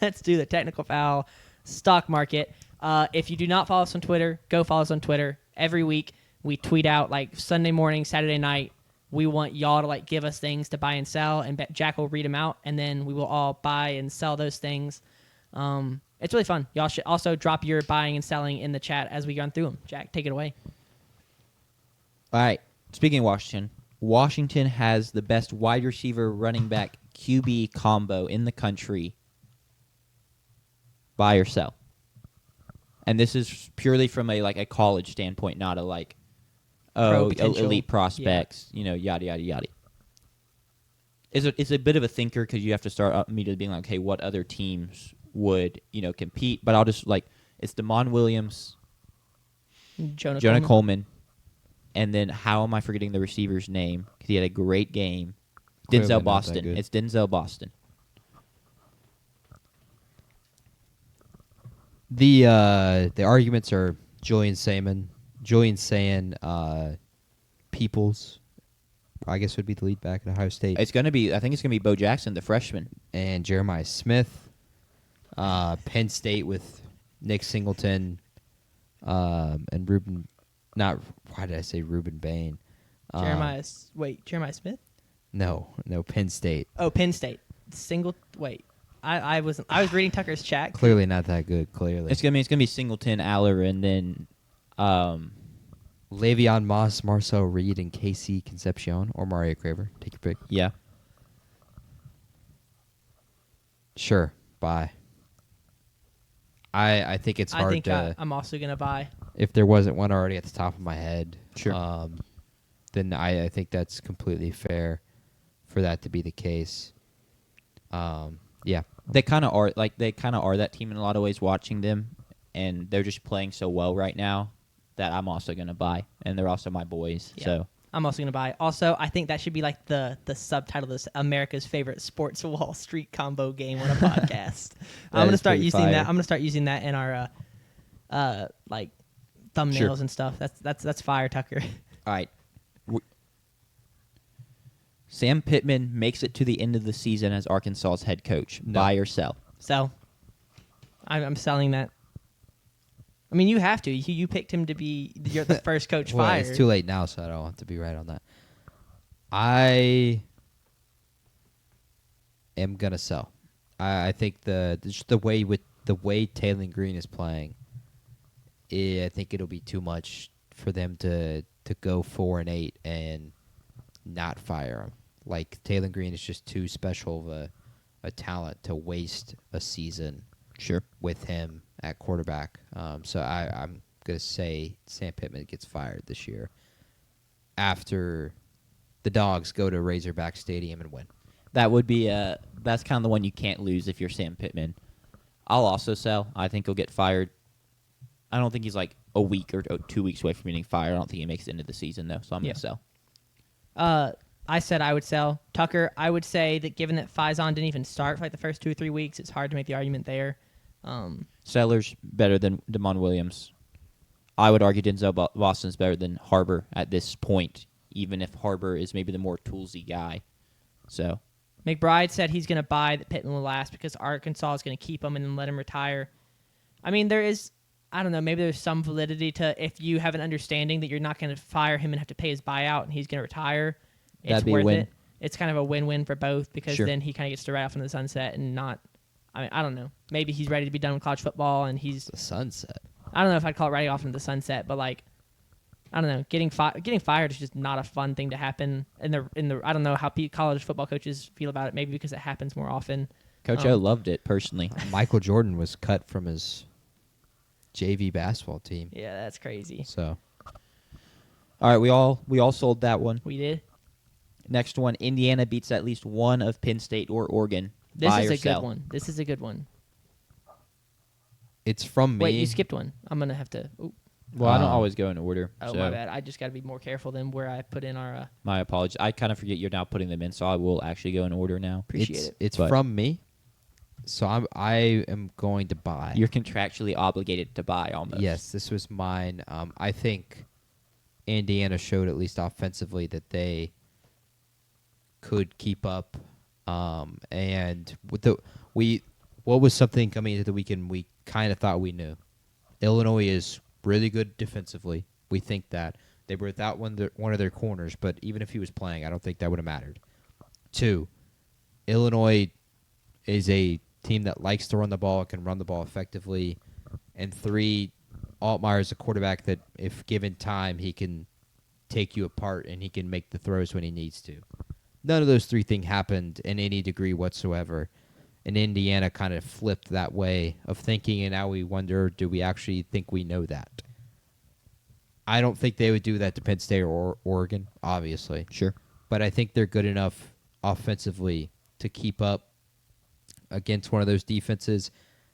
let's do the Technical Fowl stock market. If you do not follow us on Twitter, go follow us on Twitter. Every week we tweet out like Sunday morning, Saturday night. We want y'all to like give us things to buy and sell, and Jack will read them out, and then we will all buy and sell those things. It's really fun. Y'all should also drop your buying and selling in the chat as we run through them. Jack, take it away. All right. Speaking of Washington, Washington has the best wide receiver, running back, QB combo in the country. Buy or sell. And this is purely from a college standpoint, not a elite prospects, yada, yada, yada. It's a bit of a thinker because you have to start immediately being like, hey, what other teams would, compete? But I'll just, it's Damon Williams, Jonah Coleman, and then how am I forgetting the receiver's name? Because he had a great game. Denzel Boston. It's Denzel Boston. The arguments are Julian Sayin, Peoples, I guess would be the lead back at Ohio State. I think it's going to be Bo Jackson, the freshman. And Jeremiah Smith. Penn State with Nick Singleton and Ruben. Why did I say Ruben Bain? Jeremiah Smith? No, Penn State. Oh, Penn State. I was reading Tucker's chat. Clearly not that good. Clearly, it's gonna be Singleton, Aller, and then Le'Veon Moss, Marcel Reed, and Casey Concepcion or Mario Craver. Take your pick. Yeah. Sure. Bye. I think it's hard to. I'm also gonna buy. If there wasn't one already at the top of my head, sure. Then I think that's completely fair for that to be the case. Yeah. They kind of are that team in a lot of ways. Watching them, and they're just playing so well right now that I'm also gonna buy, and they're also my boys. Yeah. So I'm also gonna buy. Also, I think that should be like the subtitle of this: America's favorite sports Wall Street combo game on a podcast. I'm gonna start using that. I'm gonna start using that in our thumbnails and stuff. That's fire, Tucker. All right. Sam Pittman makes it to the end of the season as Arkansas's head coach. No. Buy or sell? Sell. I'm selling that. I mean, you have to. You picked him to be the first coach fired. It's too late now, so I don't have to be right on that. I am gonna sell. I think the way Taylor Green is playing, I think it'll be too much for them to go 4-8 and not fire him. Like, Taylor Green is just too special of a talent to waste a season with him at quarterback. So I'm going to say Sam Pittman gets fired this year after the Dogs go to Razorback Stadium and win. That would be that's kind of the one you can't lose if you're Sam Pittman. I'll also sell. I think he'll get fired. I don't think he's like a week or 2 weeks away from getting fired. I don't think he makes it into the season, though, so I'm going to sell. I said I would sell. Tucker, I would say that given that Faison didn't even start for like the first 2 or 3 weeks, it's hard to make the argument there. Sellers better than Damon Williams. I would argue Denzel Boston's better than Harbor at this point, even if Harbor is maybe the more toolsy guy. So McBride said he's going to buy that Pittman will last because Arkansas is going to keep him and then let him retire. I mean, there is, I don't know, maybe there's some validity to if you have an understanding that you're not going to fire him and have to pay his buyout and he's going to retire. It's worth it. It's kind of a win-win for both because then he kind of gets to ride off into the sunset and not. I mean, I don't know. Maybe he's ready to be done with college football and he's the sunset. I don't know if I'd call it riding off into the sunset, but like, I don't know. Getting fired is just not a fun thing to happen. In the I don't know how college football coaches feel about it. Maybe because it happens more often. Coach O loved it personally. Michael Jordan was cut from his JV basketball team. Yeah, that's crazy. So, all right, we all sold that one. We did. Next one, Indiana beats at least one of Penn State or Oregon. This is a good one. This is a good one. It's from me. Wait, you skipped one. I'm going to have to... Ooh. Well, I don't always go in order. Oh, so. My bad. I just got to be more careful than where I put in our... My apologies. I kind of forget you're now putting them in, so I will actually go in order now. Appreciate it. It's from me, so I am going to buy. You're contractually obligated to buy almost. Yes, this was mine. I think Indiana showed, at least offensively, that they could keep up. And with what was something coming into the weekend we kind of thought we knew? Illinois is really good defensively. We think that. They were without one of their corners, but even if he was playing, I don't think that would have mattered. 2, Illinois is a team that likes to run the ball, can run the ball effectively. And 3, Altmaier is a quarterback that, if given time, he can take you apart and he can make the throws when he needs to. None of those 3 things happened in any degree whatsoever. And Indiana kind of flipped that way of thinking, and now we wonder, do we actually think we know that? I don't think they would do that to Penn State or Oregon, obviously. Sure. But I think they're good enough offensively to keep up against one of those defenses.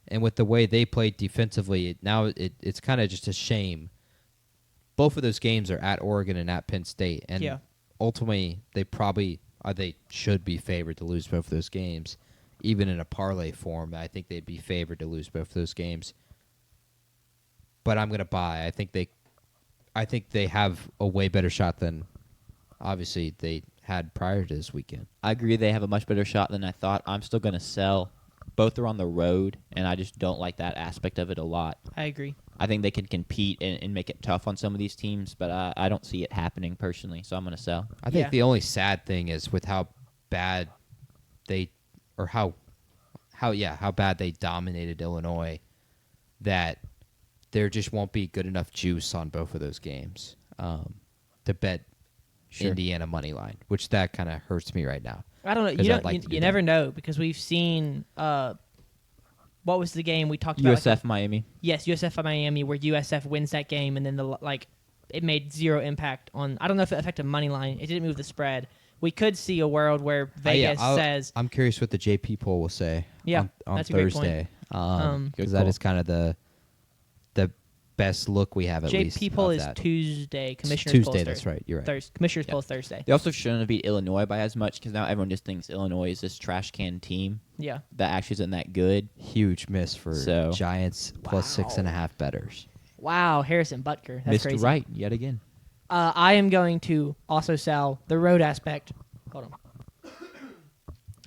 And with the way they played defensively, it's kind of just a shame. Both of those games are at Oregon and at Penn State. And ultimately, they should be favored to lose both of those games. Even in a parlay form, I think they'd be favored to lose both of those games. But I'm going to buy. I think they have a way better shot than, obviously, they had prior to this weekend. I agree they have a much better shot than I thought. I'm still going to sell. Both are on the road, and I just don't like that aspect of it a lot. I agree. I think they can compete and make it tough on some of these teams, but I don't see it happening personally, so I'm going to sell. I think the only sad thing is with how bad how bad they dominated Illinois, that there just won't be good enough juice on both of those games to bet Indiana money line, which that kind of hurts me right now. I don't know. You never know, because we've seen what was the game we talked about? USF Miami. Yes, USF Miami, where USF wins that game, and then it made zero impact on. I don't know if it affected money line. It didn't move the spread. We could see a world where Vegas says. I'm curious what the JP poll will say. On that's Thursday, because that is kind of the best look we have at least. JP poll is Tuesday. Commissioner's poll Tuesday. That's right. You're right. Commissioner's poll is Thursday. They also shouldn't have beat Illinois by as much, because now everyone just thinks Illinois is this trash can team. Yeah. That actually isn't that good. Huge miss for Giants plus 6.5 bettors. Wow, Harrison Butker. That's missed crazy. Right yet again. I am going to also sell the road aspect. Hold on.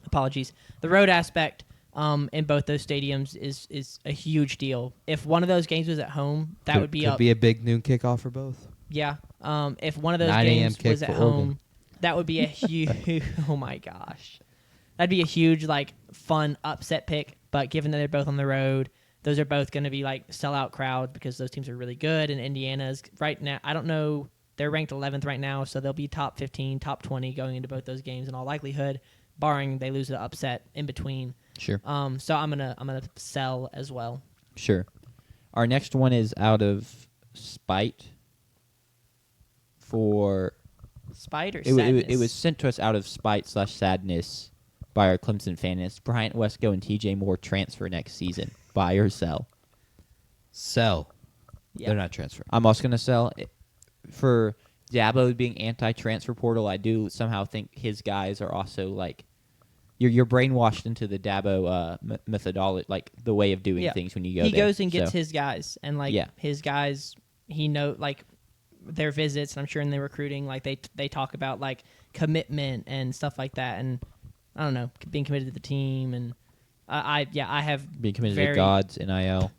Apologies. The road aspect in both those stadiums is a huge deal. If one of those games was at home, that would be could be a big noon kickoff for both. Yeah. If one of those 9 games kick was at for home, Oregon. that would be a huge. Oh my gosh, that'd be a huge fun upset pick. But given that they're both on the road, those are both going to be sellout crowd, because those teams are really good. And Indiana's right now, I don't know. They're ranked 11th right now, so they'll be top 15, top 20 going into both those games in all likelihood, barring they lose an upset in between. Sure. So I'm gonna sell as well. Sure. Our next one is out of spite. For spite or sadness? It was sent to us out of spite/sadness by our Clemson fans. Bryant Wesco and TJ Moore transfer next season. Buy or sell? Sell. Yeah. They're not transferring. I'm also gonna sell. For Dabo being anti-transfer portal, I do somehow think his guys are also you're brainwashed into the Dabo methodology, the way of doing things when you go there. He goes and gets his guys, and his guys, he their visits, and I'm sure in the recruiting, they talk about commitment and stuff like that, and I don't know, being committed to the team, and I have being committed to God's NIL.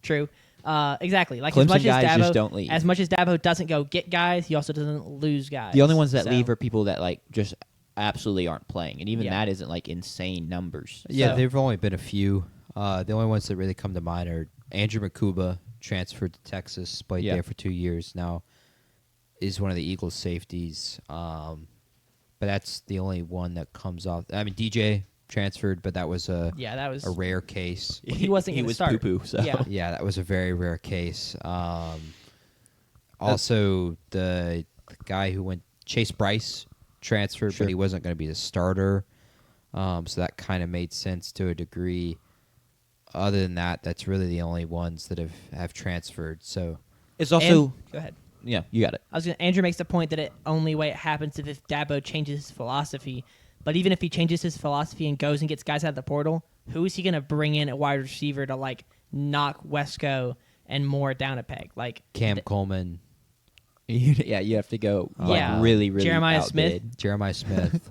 True. Exactly. Clemson as much guys as Dabo, just don't leave. As much as Dabo doesn't go get guys, he also doesn't lose guys. The only ones that leave are people that just absolutely aren't playing, and even that isn't insane numbers. Yeah, So- there've only been a few. The only ones that really come to mind are Andrew McCuba, transferred to Texas, played there for 2 years now, is one of the Eagles' safeties. But that's the only one that comes off. I mean, DJ transferred, but that was a rare case. He wasn't going to start. Poo-poo, so. Yeah, that was a very rare case. Also, the guy who went, Chase Bryce, transferred, but he wasn't going to be the starter. So that kind of made sense to a degree. Other than that, that's really the only ones that have transferred. So It's also... go ahead. Yeah, you got it. Andrew makes the point that it only way it happens if Dabo changes his philosophy. But even if he changes his philosophy and goes and gets guys out of the portal, who is he going to bring in at wide receiver to knock Wesco and Moore down a peg? Cam Coleman. Yeah, you have to go really, really Jeremiah outbid. Smith. Jeremiah Smith.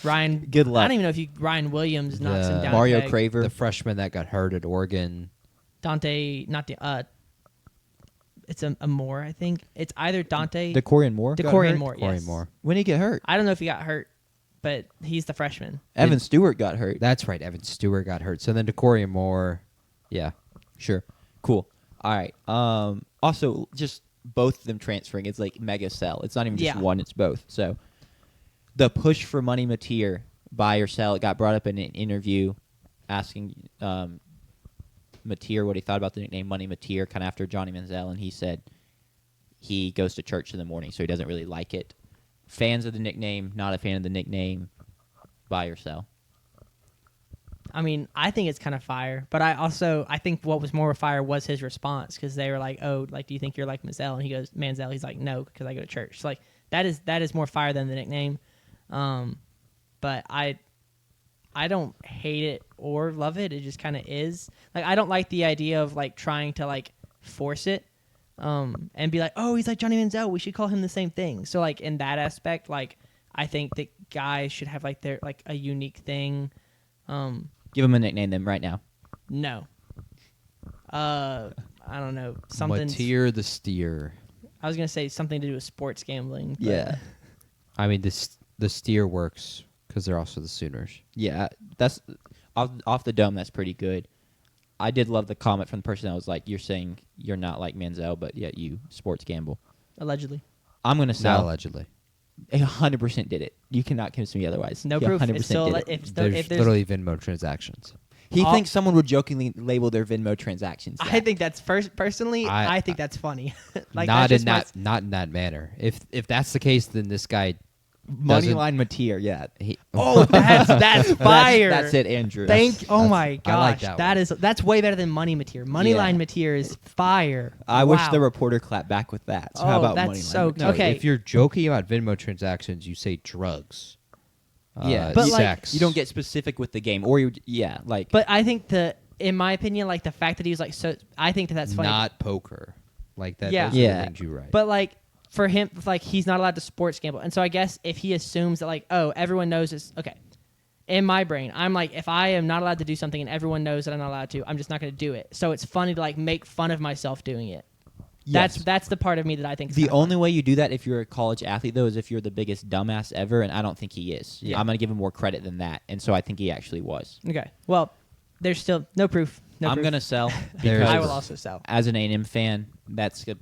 Ryan. Good luck. I don't even know if Ryan Williams knocks him down. Mario a peg. Craver. The freshman that got hurt at Oregon. Dante, not the. It's a Moore, I think. It's either Dante. DeCorian Moore. DeCorian Moore. Corey Yes. Moore. When did he get hurt? I don't know if he got hurt, but he's the freshman. Evan Stewart got hurt. That's right. Evan Stewart got hurt. So then DeCorian Moore. Yeah. Sure. Cool. All right. Also, just both of them transferring. It's like mega sell. It's not even just one. It's both. So the push for Money Mateer, buy or sell, it got brought up in an interview asking Mateer what he thought about the nickname Money Mateer kind of after Johnny Manziel, and he said he goes to church in the morning, so he doesn't really like it. Fans of the nickname, not a fan of the nickname, buy or sell. I mean, I think it's kind of fire, but I think what was more fire was his response, because they were like, "Oh, like, do you think you're like Manziel?" And he goes, "Manziel." He's like, "No, because I go to church." So, like, that is more fire than the nickname. But I don't hate it or love it. It just kind of is. Like, I don't like the idea of like trying to like force it, and be like, "Oh, he's like Johnny Manziel. We should call him the same thing." So, like, in that aspect, like, I think that guys should have like their like a unique thing. Give him a nickname then right now. No. I don't know. Something. Mateer the Steer. I was gonna say something to do with sports gambling. But Yeah. I mean, the Steer works because they're also the Sooners. Yeah, that's off the dome. That's pretty good. I did love the comment from the person that was like, "You're saying you're not like Manziel, but yet you sports gamble." Allegedly. I'm gonna Not sell. allegedly. 100% did it. You cannot convince me otherwise. No He proof. 100% It's still, did it. if There's there's literally Venmo transactions. He all- thinks someone would jokingly label their Venmo transactions. I think that's personally. I think that's funny. Like, not that's in just that not in that manner. If that's the case, then this guy doesn't- Moneyline Mateer. Yeah. Oh, that's fire. That's it, Andrew. Oh my I like gosh, that that's way better than Money Mateer. Moneyline Mateer is fire. I wish Wow. the reporter clapped back with that. So how Oh, about that's Moneyline so- Mateer? No, Okay. if you're joking about Venmo transactions, you say drugs. Yeah, But, like, sex. you don't get specific with the game, or like. But I think in my opinion, like the fact that he was like so, I think that's funny. not poker. Like that. Yeah. Those are Yeah. the things you write. But like for him, like he's not allowed to sports gamble, and so I guess if he assumes that like, oh, everyone knows this. Okay, in my brain, I'm like, if I am not allowed to do something and everyone knows that I'm not allowed to, I'm just not going to do it. So it's funny to like make fun of myself doing it. Yes. That's the part of me that I think is The kinda only way you do that if you're a college athlete, though, is if you're the biggest dumbass ever, and I don't think he is. Yeah. I'm going to give him more credit than that, and so I think he actually was. fun. Okay, well, there's still no proof. I'm going to sell There's because I will also sell. as an A&M fan, that's a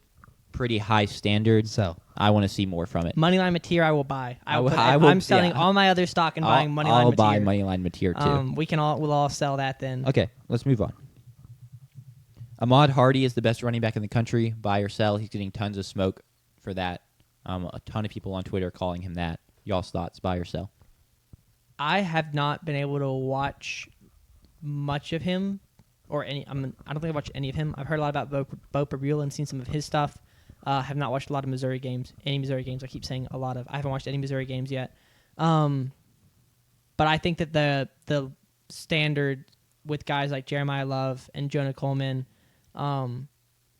pretty high standard. So I want to see more from it. Moneyline Mateer, I will buy. I will- I'm selling yeah. all my other stock and buying Moneyline I'll Mateer. buy Moneyline Mateer, too. We'll all sell that then. Okay, let's move on. Ahmad Hardy is the best running back in the country. Buy or sell. He's getting tons of smoke for that. A ton of people on Twitter are calling him that. Y'all's thoughts, buy or sell? I have not been able to watch much of him, or any. I don't think I've watched any of him. I've heard a lot about Bo Pereira and seen some of his stuff. Have not watched a lot of Missouri games. Any Missouri games? I keep saying a lot of. I haven't watched any Missouri games yet. But I think that the standard with guys like Jeremiah Love and Jonah Coleman, and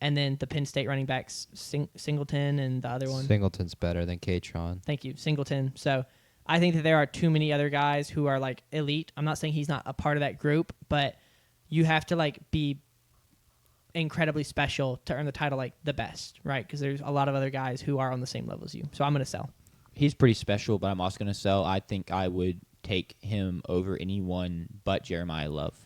then the Penn State running backs Singleton and the other one. Singleton's better than Katron. Thank you, Singleton. So I think that there are too many other guys who are like elite. I'm not saying he's not a part of that group, but you have to like be incredibly special to earn the title like the best, right? Because there's a lot of other guys who are on the same level as you. So I'm going to sell. He's pretty special, but I'm also going to sell. I think I would take him over anyone but Jeremiah Love.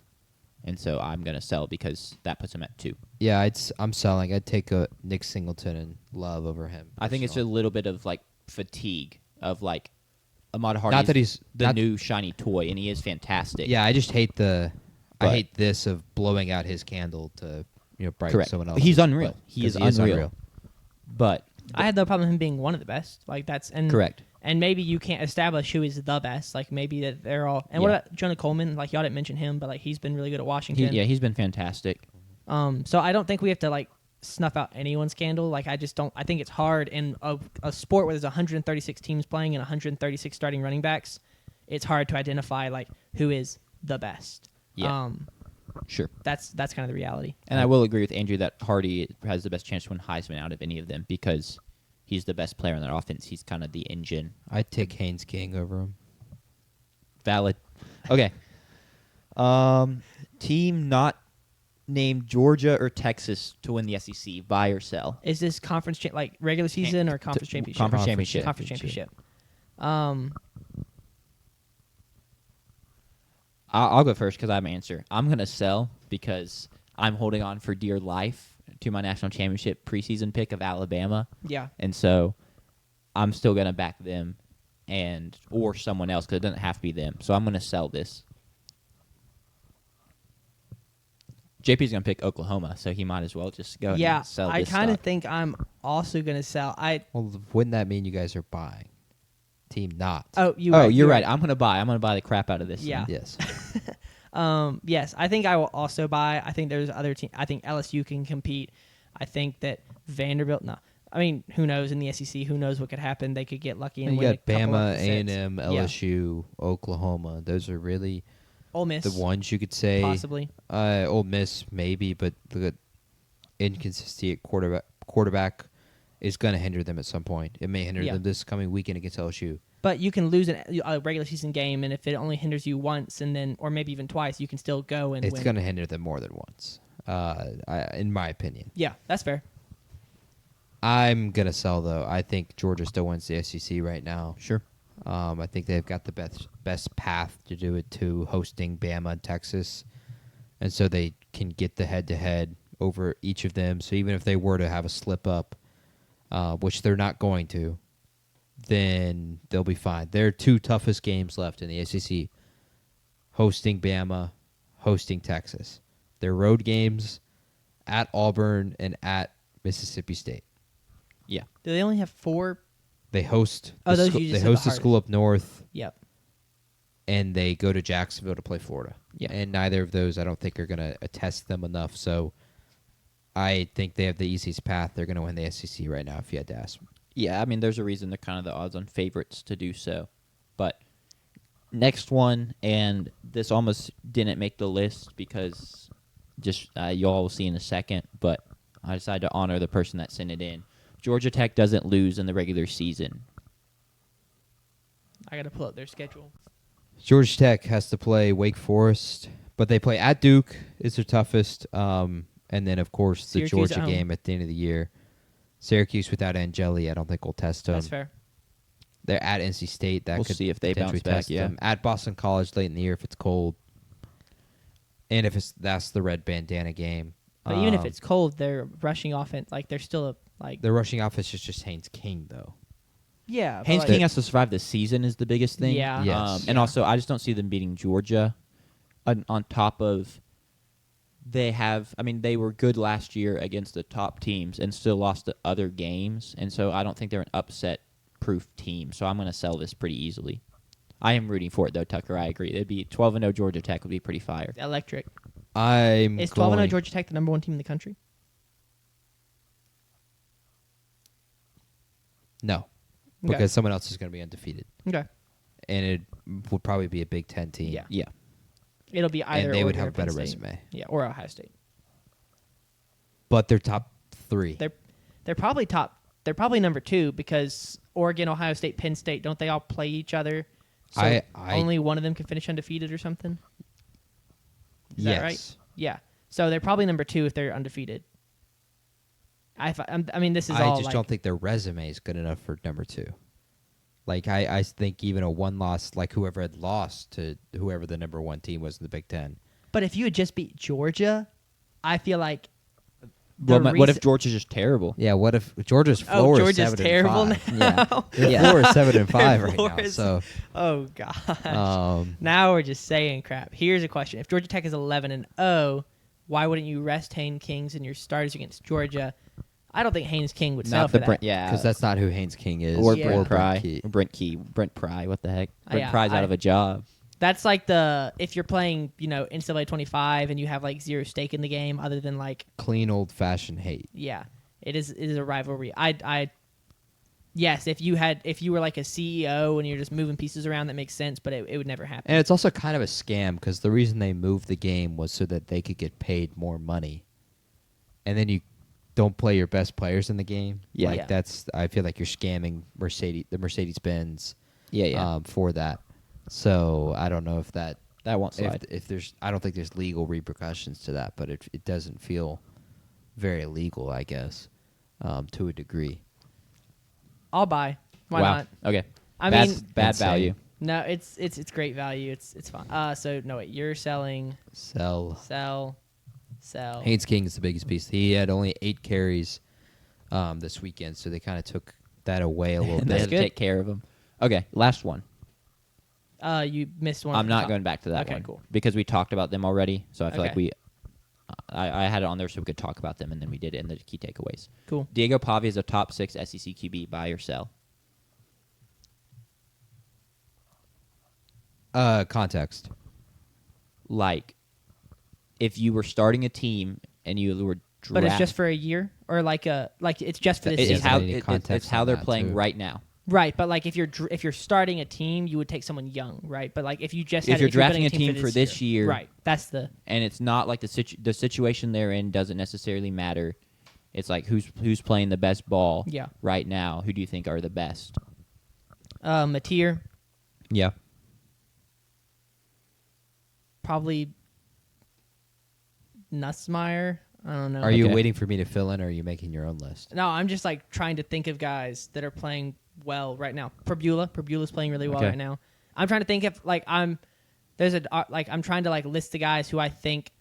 And so I'm going to sell because that puts him at 2. Yeah, I'm selling. I'd take Nick Singleton and Love over him. I think it's a personally. little bit of like fatigue of like Ahmad Hardy. Not that he's the not- new shiny toy, and he is fantastic. Yeah, I just hate I But- hate this of blowing out his candle to brighten Correct. someone else. He's unreal. He is unreal. But I had no problem him being one of the best. Like that's and correct. And maybe you can't establish who is the best. Like maybe that they're all. And what Yeah. about Jonah Coleman? Like y'all didn't mention him, but like he's been really good at Washington. He's been fantastic. So I don't think we have to like snuff out anyone's scandal. Like I just don't. I think it's hard in a sport where there's 136 teams playing and 136 starting running backs. It's hard to identify like who is the best. Yeah. Sure. That's kind of the reality. And I will agree with Andrew that Hardy has the best chance to win Heisman out of any of them because he's the best player in their offense. He's kind of the engine. I'd take Haynes King over him. Valid. Okay. Team not named Georgia or Texas to win the SEC. Buy or sell? Is this conference like regular season or conference championship? Conference championship. Conference championship. I'll go first because I have an answer. I'm going to sell because I'm holding on for dear life to my national championship preseason pick of Alabama. Yeah. And so I'm still going to back them or someone else because it doesn't have to be them. So I'm going to sell this. JP's going to pick Oklahoma, so he might as well just go ahead and sell this I kind of stock. think I'm also going to sell. Well, wouldn't that mean you guys are buying? Team not. You're right. I'm going to buy. I'm going to buy the crap out of this. Yeah. Yes. Yes, I think I will also buy. I think there's other teams. I think LSU can compete. I think that Vanderbilt. No, I mean, who knows in the SEC? Who knows what could happen? They could get lucky and You win got a couple Bama, of A&M, sets. LSU, Oklahoma. Those are really Ole Miss, the ones you could say. possibly. Ole Miss maybe, but the inconsistency at quarterback is going to hinder them at some point. It may hinder them this coming weekend against LSU. But you can lose a regular season game, and if it only hinders you once, and then or maybe even twice, you can still go and win. It's going to hinder them more than once, in my opinion. Yeah, that's fair. I'm going to sell, though. I think Georgia still wins the SEC right now. Sure. I think they've got the best path to do it to hosting Bama and Texas, and so they can get the head-to-head over each of them. So even if they were to have a slip-up, which they're not going to, then they'll be fine. Their two toughest games left in the SEC, hosting Bama, hosting Texas. Their road games at Auburn and at Mississippi State. Yeah. Do they only have 4? They host those the you just they said host the the school up north, Yep. and they go to Jacksonville to play Florida. Yeah. And neither of those I don't think are going to attest them enough. So I think they have the easiest path. They're going to win the SEC right now if you had to ask me. Yeah, I mean, there's a reason they're kind of the odds-on favorites to do so. But next one, and this almost didn't make the list because just y'all will see in a second, but I decided to honor the person that sent it in. Georgia Tech doesn't lose in the regular season. I got to pull up their schedule. Georgia Tech has to play Wake Forest, but they play at Duke is their toughest, and then, of course, the Syracuse Georgia at home. game at the end of the year. Syracuse without Angeli, I don't think will test them. That's fair. They're at NC State. That We'll could see if they potentially bounce back, test yeah. them. At Boston College late in the year if it's cold. And if that's the red bandana game. But even if it's cold, they're rushing offense. Like, they're still the rushing offense is just Haynes King, though. Yeah. but Haynes like- King has to survive the season is the biggest thing. Yeah. Yes. And also, I just don't see them beating Georgia on top of they were good last year against the top teams and still lost to other games. And so I don't think they're an upset-proof team. So I'm going to sell this pretty easily. I am rooting for it, though, Tucker. I agree. It'd be 12-0 Georgia Tech would be pretty fire. Electric. Is 12-0 Georgia Tech the number 1 team in the country? No, Okay. because someone else is going to be undefeated. Okay. And it would probably be a Big Ten team. Yeah. Yeah. It'll be either And they would Oregon have or a better Penn State. resume. Yeah, or Ohio State. But they're top 3. They're probably top. They're probably number 2 because Oregon, Ohio State, Penn State, don't they all play each other? So I- only one of them can finish undefeated or something. Is that right? Yes. Yeah. So they're probably number 2 if they're undefeated. I mean, this is all. I just don't think their resume is good enough for number 2. Like, I think even a one loss, like whoever had lost to whoever the number 1 team was in the Big Ten. But if you had just beat Georgia, I feel like. What if Georgia's just terrible? Yeah, what if Georgia's floor is Georgia's 7-5? terrible now. Their floor is 7-5 right floor now. is- So, Oh gosh. Now we're just saying crap. Here's a question: if Georgia Tech is 11-0, why wouldn't you rest Haynes Kings in your starters against Georgia? I don't think Haynes King would sell Not for the that. Brent, yeah, because that's not who Haynes King is. or Yeah. Brent Pry, Key. Brent Pry. What the heck? Brent Yeah, Pry's out of a job. That's like if you're playing, NCAA 25 and you have like zero stake in the game other than like, Clean old fashioned hate. yeah, it is a rivalry. Yes, if you were like a CEO and you're just moving pieces around, that makes sense, but it would never happen. And it's also kind of a scam because the reason they moved the game was so that they could get paid more money. And then you don't play your best players in the game. Yeah. Like I feel like you're scamming the Mercedes-Benz Yeah. for that. So I don't know if that won't slide. if there's I don't think there's legal repercussions to that, but it doesn't feel very legal, I guess, to a degree. I'll buy. Why wow. not? Okay. I bad, mean, bad insane. value. No, it's great value. It's fine. So no wait, you're selling. Sell. Haynes King is the biggest piece. He had only 8 carries this weekend, so they kind of took that away a little They bit. had to take care of him. Okay, last one. You missed one. I'm not going back to that one. Okay, cool. Because we talked about them already, so I feel Okay. like I had it on there so we could talk about them, and then we did it in the key takeaways. Cool. Diego Pavia is a top 6 SEC QB, buy or sell? Context. Like, if you were starting a team and you were But it's just for a year, or like it's just for this It's season. how- context it's how on they're that, playing too. right now. Right, but like if you're starting a team, you would take someone young, right? But like if you just If you're building drafting a team for this year, right? That's the And it's not like the situation they're in doesn't necessarily matter. It's like who's playing the best ball Yeah. right now. Who do you think are the best? Mateer, Yeah. probably Nussmeier. I don't know. Are you Okay. waiting for me to fill in, or are you making your own list? No, I'm just like trying to think of guys that are playing well right now. Pabula's playing really well Okay. right now. I'm trying to think if like I'm trying to like list the guys who I think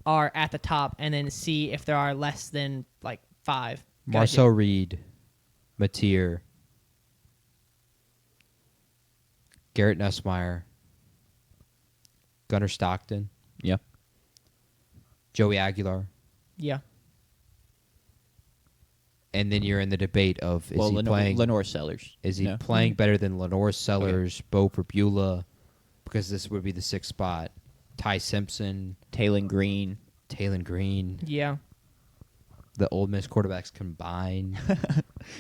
are at the top and then see if there are less than like 5. Marcel Reed, Mateer, Garrett Nussmeier, Gunnar Stockton, Yeah. Joey Aguilar, Yeah. and then you're in the debate of is he playing? Lenore Sellers. Is he No? playing better than Lenore Sellers, Bo Perbula, because this would be the 6th spot? Ty Simpson, Taylon Green. Green, Yeah. the Ole Miss quarterbacks combined.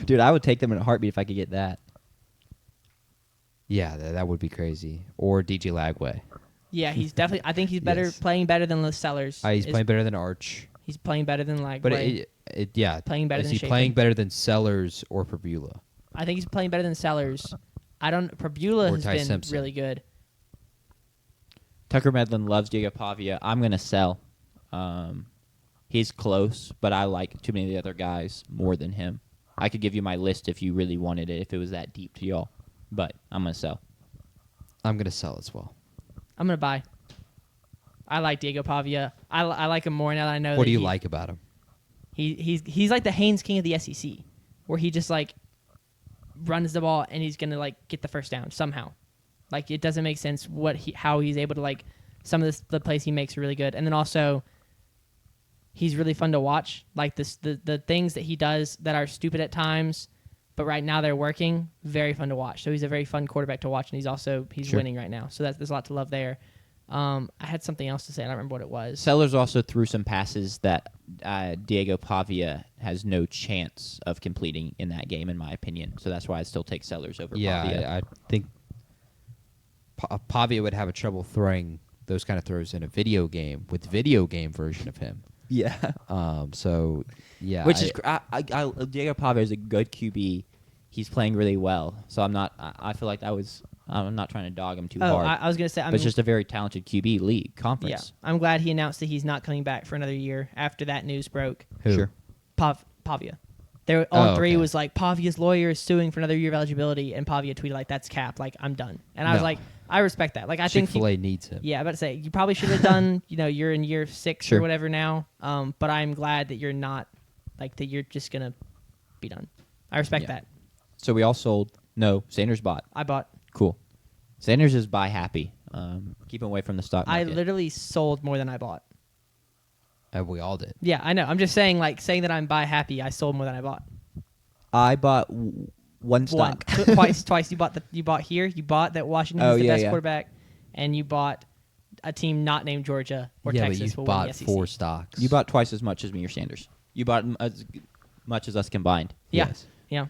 Dude, I would take them in a heartbeat if I could get that. Yeah, that would be crazy. Or DJ Lagway. Yeah, he's definitely. I think he's better Yes. playing better than the Sellers. He's playing better than Arch. He's playing better than like. But Ray. yeah, Playing better is than he Shapen. playing better than Sellers or Perbula? I think he's playing better than Sellers. I don't. Perbula Or has Ty been Simpson. really good. Tucker Medlin loves Diego Pavia. I'm going to sell. He's close, but I like too many of the other guys more than him. I could give you my list if you really wanted it, if it was that deep to y'all. But I'm going to sell. I'm gonna sell as well. I'm gonna buy. I like Diego Pavia. I like him more now that I know. What that do you like about him? He's like the Haynes King of the SEC, where he just like runs the ball and he's gonna like get the first down somehow. Like it doesn't make sense how he's able to like some of the plays he makes are really good, and then also he's really fun to watch. Like the things that he does that are stupid at times, but right now they're working. Very fun to watch. So he's a very fun quarterback to watch, and he's Sure. winning right now. So there's a lot to love there. I had something else to say. I don't remember what it was. Sellers also threw some passes that Diego Pavia has no chance of completing in that game, in my opinion. So that's why I still take Sellers over Yeah, Pavia. I think Pavia would have a trouble throwing those kind of throws in a video game with video game version of him. Yeah. So yeah, Which is Diego Pavia is a good QB. He's playing really well. So I'm not. I feel like I'm not trying to dog him too hard. I was gonna say. But it's just a very talented QB league conference. Yeah, I'm glad he announced that he's not coming back for another year after that news broke. Who? Sure. Pavia. They were, on 3 okay. was like, Pavia's lawyer is suing for another year of eligibility, and Pavia tweeted like, that's cap. Like, I'm done. And I was No. like, I respect that. Like, I think Chick-fil-A needs him. yeah, I'm about to say you probably should have done. You're in year 6 Sure. or whatever now. But I'm glad that you're not like that. You're just gonna be done. I respect Yeah. that. So we all sold. No, Sanders bought. I bought. Cool. Sanders is buy happy. Keep him away from the stock I market. literally sold more than I bought. We all did. Yeah, I know. I'm just saying, like, saying that I'm buy happy. I sold more than I bought. I bought one stock. Twice. You bought here. You bought that Washington Oh, is the yeah, best yeah. quarterback, and you bought a team not named Georgia or yeah, Texas but will you win the bought SEC. 4 stocks. You bought twice as much as me or Sanders. You bought as much as us combined. Yeah. Yes. Yeah.